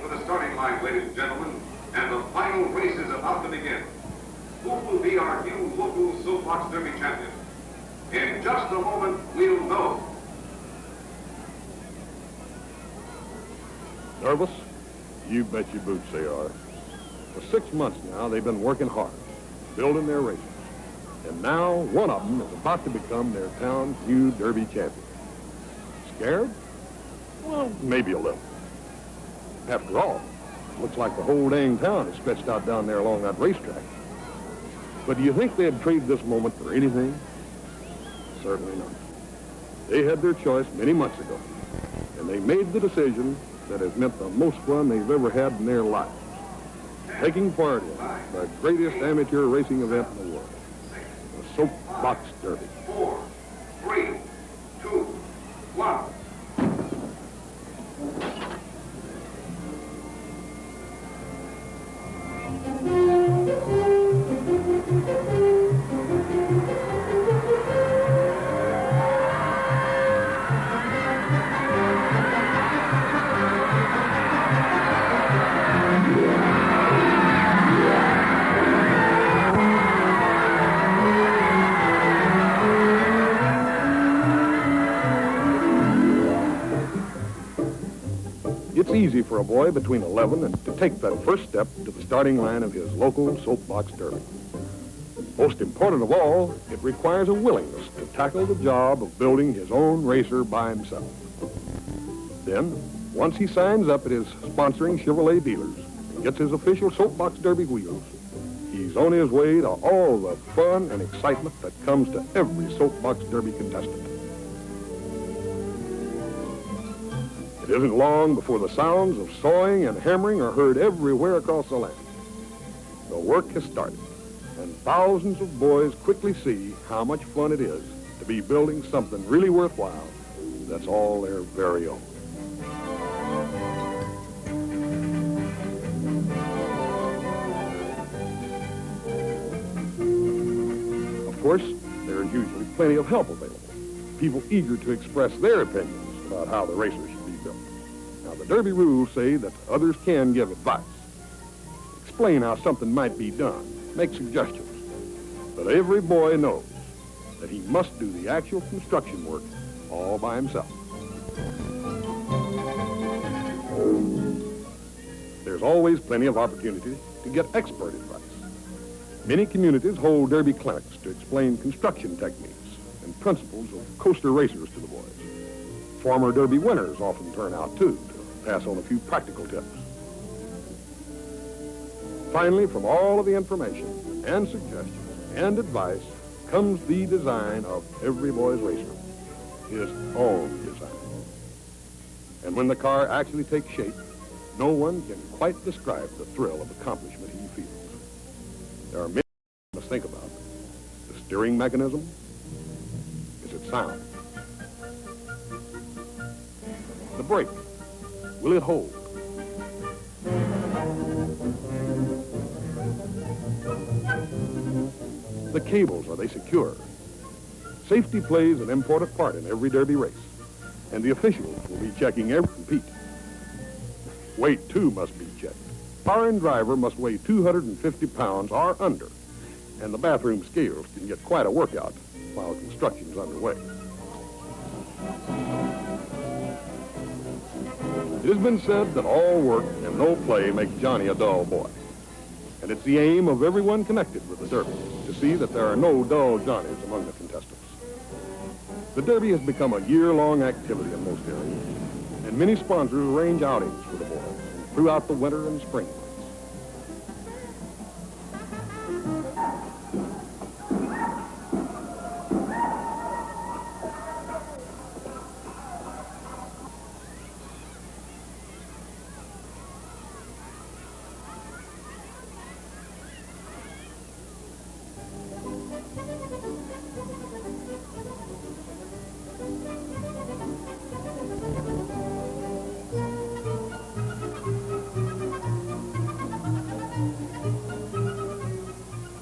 to the starting line, ladies and gentlemen, and the final race is about to begin. Who will be our new local soapbox derby champion? In just a moment, we'll know. Nervous? You bet your boots they are. For 6 months now, they've been working hard, building their races. And now, one of them is about to become their town's new derby champion. Scared? Well, maybe a little. After all, looks like the whole dang town is stretched out down there along that racetrack. But do you think they'd trade this moment for anything? Certainly not. They had their choice many months ago, and they made the decision that has meant the most fun they've ever had in their lives. Taking part in the greatest amateur racing event in the world, the Soapbox Derby. 4, 3, 2, 1. It's easy for a boy between 11 and to take that first step to the starting line of his local soapbox derby. Most important of all, it requires a willingness to tackle the job of building his own racer by himself. Then, once he signs up at his sponsoring Chevrolet dealers and gets his official soapbox derby wheels, he's on his way to all the fun and excitement that comes to every soapbox derby contestant. It isn't long before the sounds of sawing and hammering are heard everywhere across the land. The work has started, and thousands of boys quickly see how much fun it is to be building something really worthwhile that's all their very own. Of course, there is usually plenty of help available. People eager to express their opinions about how the racers should be built. Now, the Derby rules say that others can give advice, explain how something might be done, make suggestions. But every boy knows that he must do the actual construction work all by himself. There's always plenty of opportunity to get expert advice. Many communities hold derby clinics to explain construction techniques and principles of coaster racers to the boys. Former derby winners often turn out, too, to pass on a few practical tips. Finally, from all of the information and suggestions and advice comes the design of every boy's racer, his own design. And when the car actually takes shape, no one can quite describe the thrill of accomplishment he feels. There are many things you must think about. The steering mechanism, is it sound? The brake, will it hold? The cables, are they secure? Safety plays an important part in every derby race, and the officials will be checking every compete. Weight, too, must be checked. Car and driver must weigh 250 pounds or under, and the bathroom scales can get quite a workout while construction's underway. It has been said that all work and no play makes Johnny a dull boy. And it's the aim of everyone connected with the Derby to see that there are no dull Johnnies among the contestants. The Derby has become a year-long activity in most areas, and many sponsors arrange outings for the boys throughout the winter and spring months.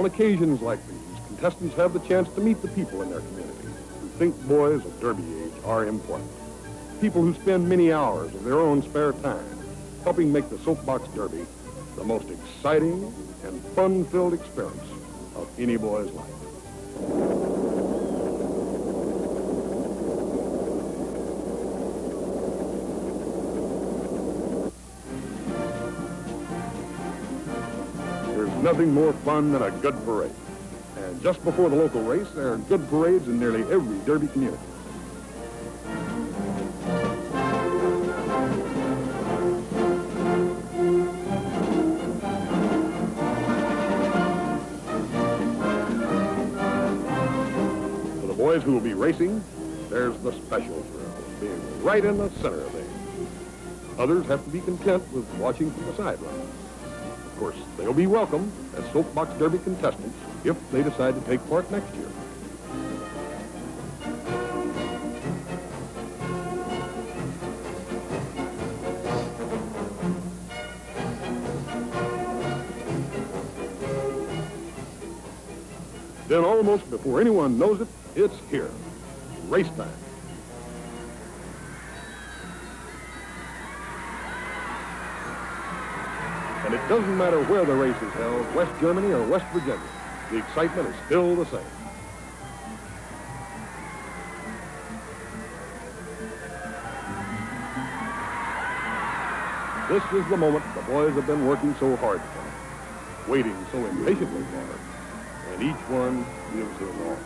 On occasions like these, contestants have the chance to meet the people in their community who think boys of Derby age are important. People who spend many hours of their own spare time helping make the Soapbox Derby the most exciting and fun-filled experience of any boy's life. There's nothing more fun than a good parade. And just before the local race, there are good parades in nearly every Derby community. For the boys who will be racing, there's the special thrill, being right in the center of things. Others have to be content with watching from the sidelines. Of course, they'll be welcome as Soapbox Derby contestants if they decide to take part next year. Then almost before anyone knows it, it's here. Race time. And it doesn't matter where the race is held, West Germany or West Virginia, the excitement is still the same. This is the moment the boys have been working so hard for, waiting so impatiently for, and each one gives his all.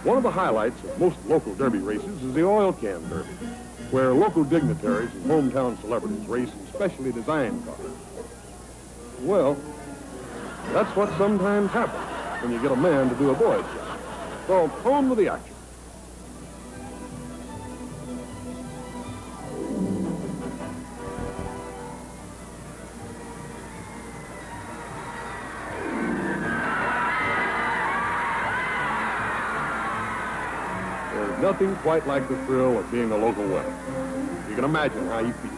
One of the highlights of most local derby races is the oil can derby, where local dignitaries and hometown celebrities race in specially designed cars. Well, that's what sometimes happens when you get a man to do a boy's job. So, on with the action. There's nothing quite like the thrill of being a local winner. You can imagine how he feels.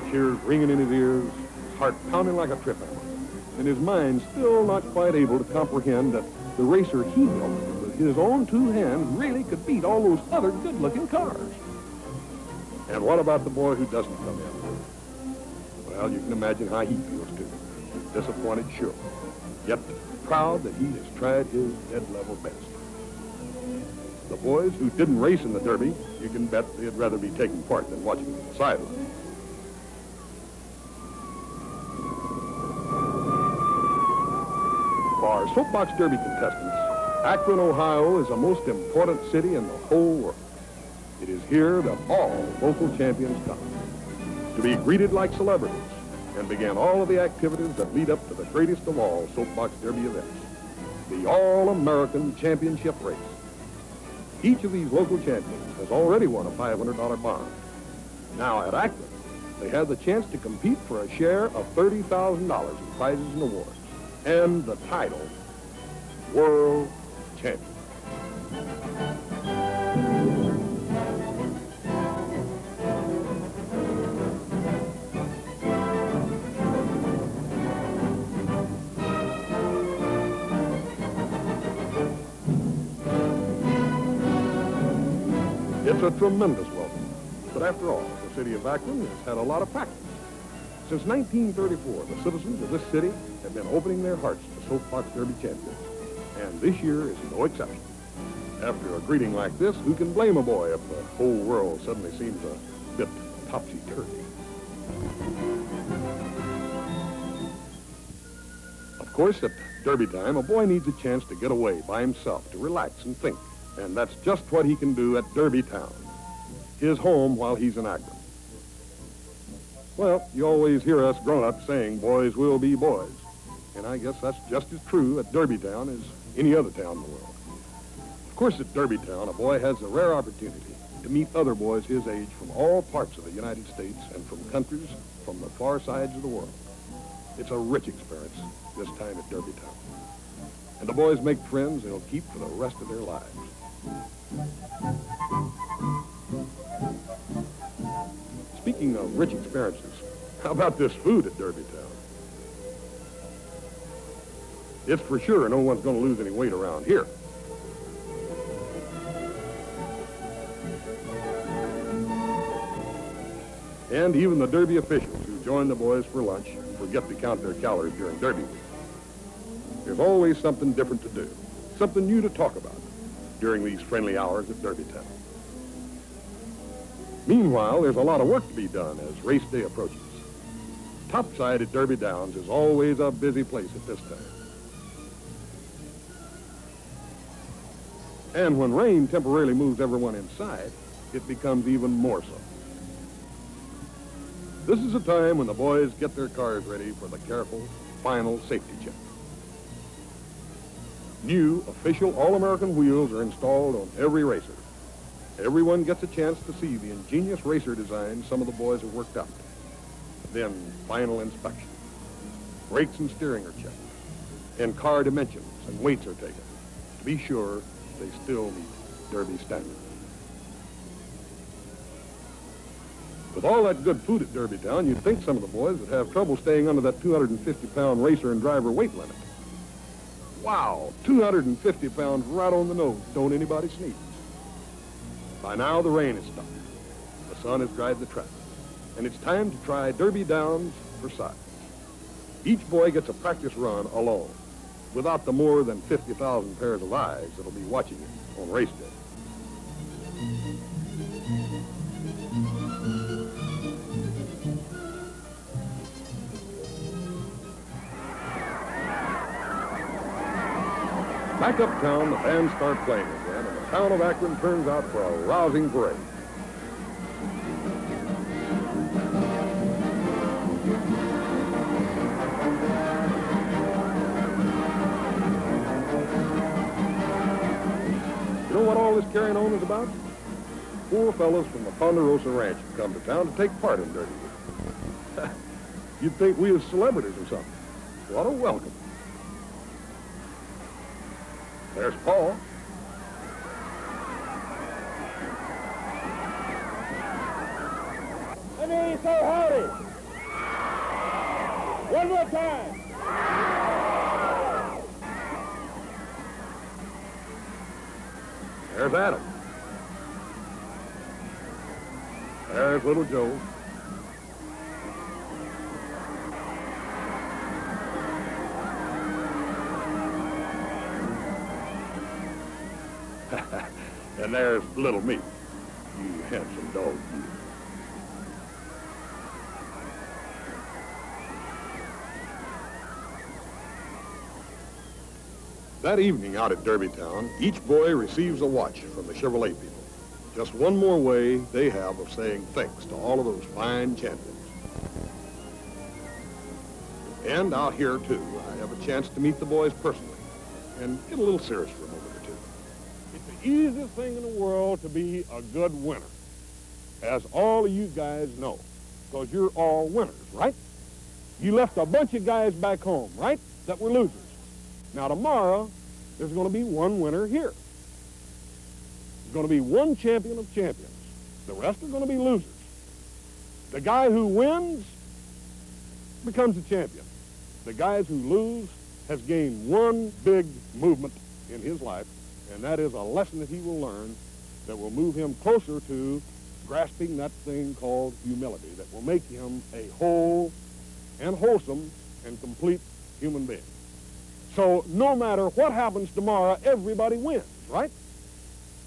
The cheers ringing in his ears, his heart pounding like a trip hammer, and his mind still not quite able to comprehend that the racer he built with his own two hands really could beat all those other good-looking cars. And what about the boy who doesn't come in? Well, you can imagine how he feels, too. Disappointed, sure, yet proud that he has tried his dead-level best. The boys who didn't race in the Derby, you can bet they'd rather be taking part than watching from the sideline. For our Soapbox Derby contestants, Akron, Ohio is the most important city in the whole world. It is here that all local champions come to be greeted like celebrities and begin all of the activities that lead up to the greatest of all Soapbox Derby events, the All-American Championship Race. Each of these local champions has already won a $500 bond. Now at Akron, they have the chance to compete for a share of $30,000 in prizes and awards and the title, World Champion. It's a tremendous welcome. But after all, the city of Akron has had a lot of practice. Since 1934, the citizens of this city have been opening their hearts to Soapbox Derby champions. And this year is no exception. After a greeting like this, who can blame a boy if the whole world suddenly seems a bit topsy-turvy? Of course, at Derby time, a boy needs a chance to get away by himself, to relax and think. And that's just what he can do at Derby Town, his home while he's in Akron. Well, you always hear us grown-ups saying boys will be boys. And I guess that's just as true at Derbytown as any other town in the world. Of course, at Derbytown, a boy has a rare opportunity to meet other boys his age from all parts of the United States and from countries from the far sides of the world. It's a rich experience this time at Derbytown. And the boys make friends they'll keep for the rest of their lives. Speaking of rich experiences, how about this food at Derbytown? It's for sure no one's going to lose any weight around here. And even the Derby officials who join the boys for lunch forget to count their calories during Derby week. There's always something different to do, something new to talk about during these friendly hours at Derbytown. Meanwhile, there's a lot of work to be done as race day approaches. Topside at Derby Downs is always a busy place at this time. And when rain temporarily moves everyone inside, it becomes even more so. This is a time when the boys get their cars ready for the careful, final safety check. New, official All-American wheels are installed on every racer. Everyone gets a chance to see the ingenious racer designs some of the boys have worked out. Then, final inspection. Brakes and steering are checked. And car dimensions and weights are taken to be sure they still meet Derby standards. With all that good food at Derbytown, you'd think some of the boys would have trouble staying under that 250-pound racer and driver weight limit. Wow, 250 pounds right on the nose. Don't anybody sneeze. By now, the rain has stopped. The sun has dried the track. And it's time to try Derby Downs for size. Each boy gets a practice run alone, without the more than 50,000 pairs of eyes that'll be watching it on race day. Back uptown, the bands start playing again, and the town of Akron turns out for a rousing parade. You know what all this carrying on is about? Four fellows from the Ponderosa Ranch have come to town to take part in Derby Week. You'd think we was celebrities or something. What a welcome. There's Paul. Let me say howdy. One more time. There's Adam. There's little Joe. And there's little me, you handsome dog, you. That evening out at Derbytown, each boy receives a watch from the Chevrolet people. Just one more way they have of saying thanks to all of those fine champions. And out here, too, I have a chance to meet the boys personally and get a little serious for a moment or two. It's the easiest thing in the world to be a good winner, as all of you guys know, because you're all winners, right? You left a bunch of guys back home, right, that were losers. Now, tomorrow, there's going to be one winner here. There's going to be one champion of champions. The rest are going to be losers. The guy who wins becomes a champion. The guys who lose has gained one big movement in his life, and that is a lesson that he will learn that will move him closer to grasping that thing called humility, that will make him a whole and wholesome and complete human being. So no matter what happens tomorrow, everybody wins, right?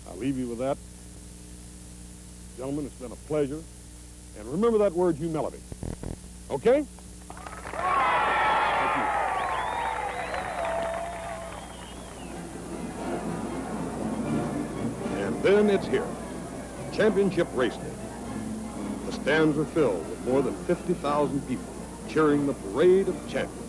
I'll leave you with that. Gentlemen, it's been a pleasure. And remember that word, humility. Okay? Thank you. And then it's here. Championship race day. The stands are filled with more than 50,000 people cheering the parade of champions.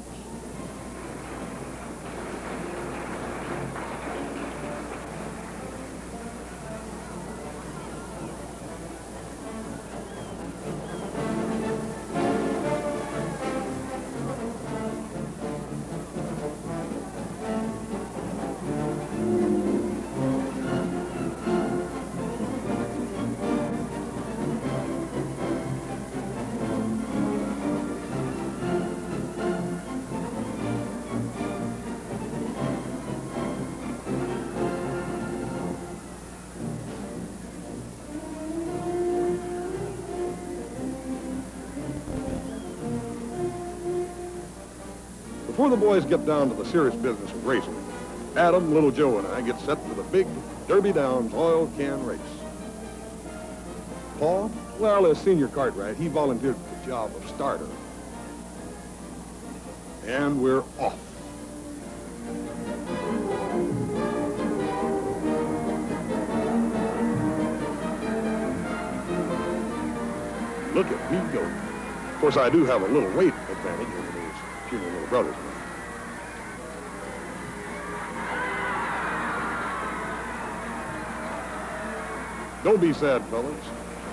Before the boys get down to the serious business of racing, Adam, Little Joe, and I get set for the big Derby Downs oil can race. Paul, well, as senior Cartwright, he volunteered for the job of starter. And we're off. Look at me go. Of course, I do have a little weight advantage over these puny little brothers. Don't be sad, fellas.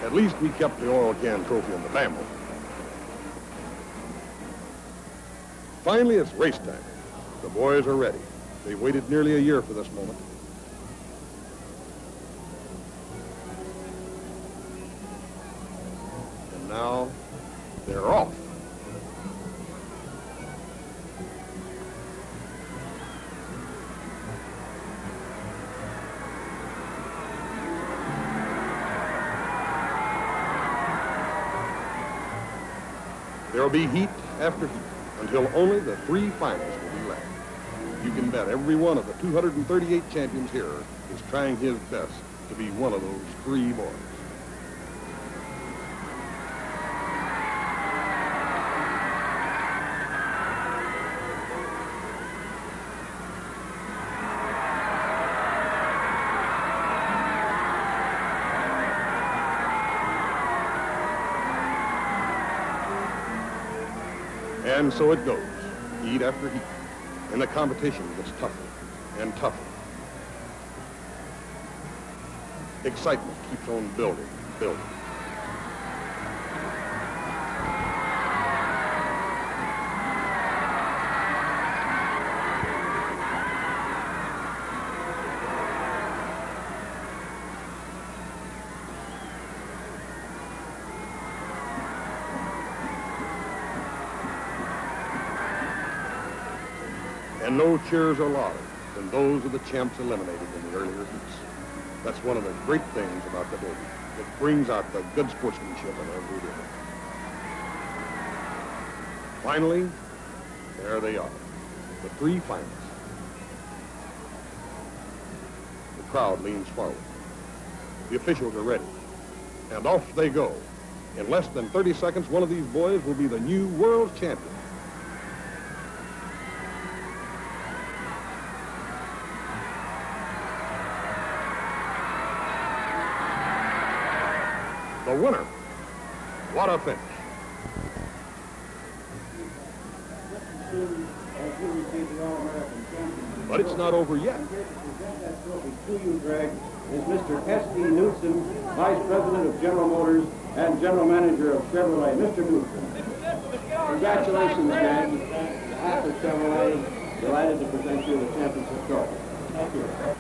At least we kept the oil can trophy in the family. Finally, it's race time. The boys are ready. They waited nearly a year for this moment. And now, they're off. There'll be heat after heat until only the three finals will be left. You can bet every one of the 238 champions here is trying his best to be one of those three boys. And so it goes, heat after heat, and the competition gets tougher and tougher. Excitement keeps on building and building. And no cheers are louder than those of the champs eliminated in the earlier heats. That's one of the great things about the Derby. It brings out the good sportsmanship in every day. Finally, there they are, the three finals. The crowd leans forward. The officials are ready. And off they go. In less than 30 seconds, one of these boys will be the new world champion. The winner. What a finish. But it's not over yet. To you, Greg, is Mr. S.D. Newsom, Vice President of General Motors and General Manager of Chevrolet. Mr. Newsom. Congratulations, Greg. After Chevrolet, delighted to present you the championship trophy. Thank you.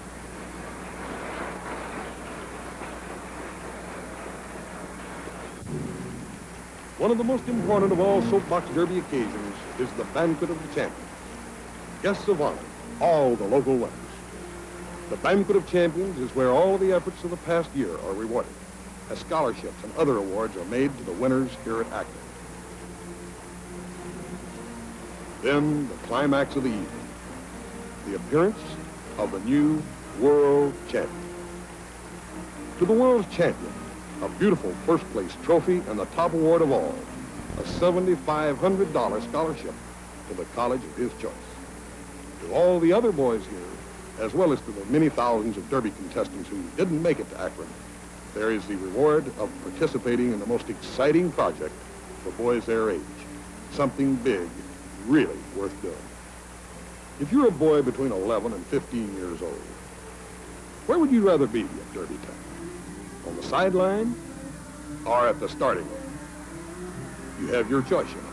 One of the most important of all soapbox derby occasions is the banquet of the champions. Guests of honor, all the local winners. The banquet of champions is where all the efforts of the past year are rewarded, as scholarships and other awards are made to the winners here at Akron. Then the climax of the evening, the appearance of the new world champion. To the world's champion, a beautiful first-place trophy and the top award of all, a $7,500 scholarship to the college of his choice. To all the other boys here, as well as to the many thousands of Derby contestants who didn't make it to Akron, there is the reward of participating in the most exciting project for boys their age. Something big, really worth doing. If you're a boy between 11 and 15 years old, where would you rather be at Derby time? On the sideline or at the starting line? You have your choice, you know.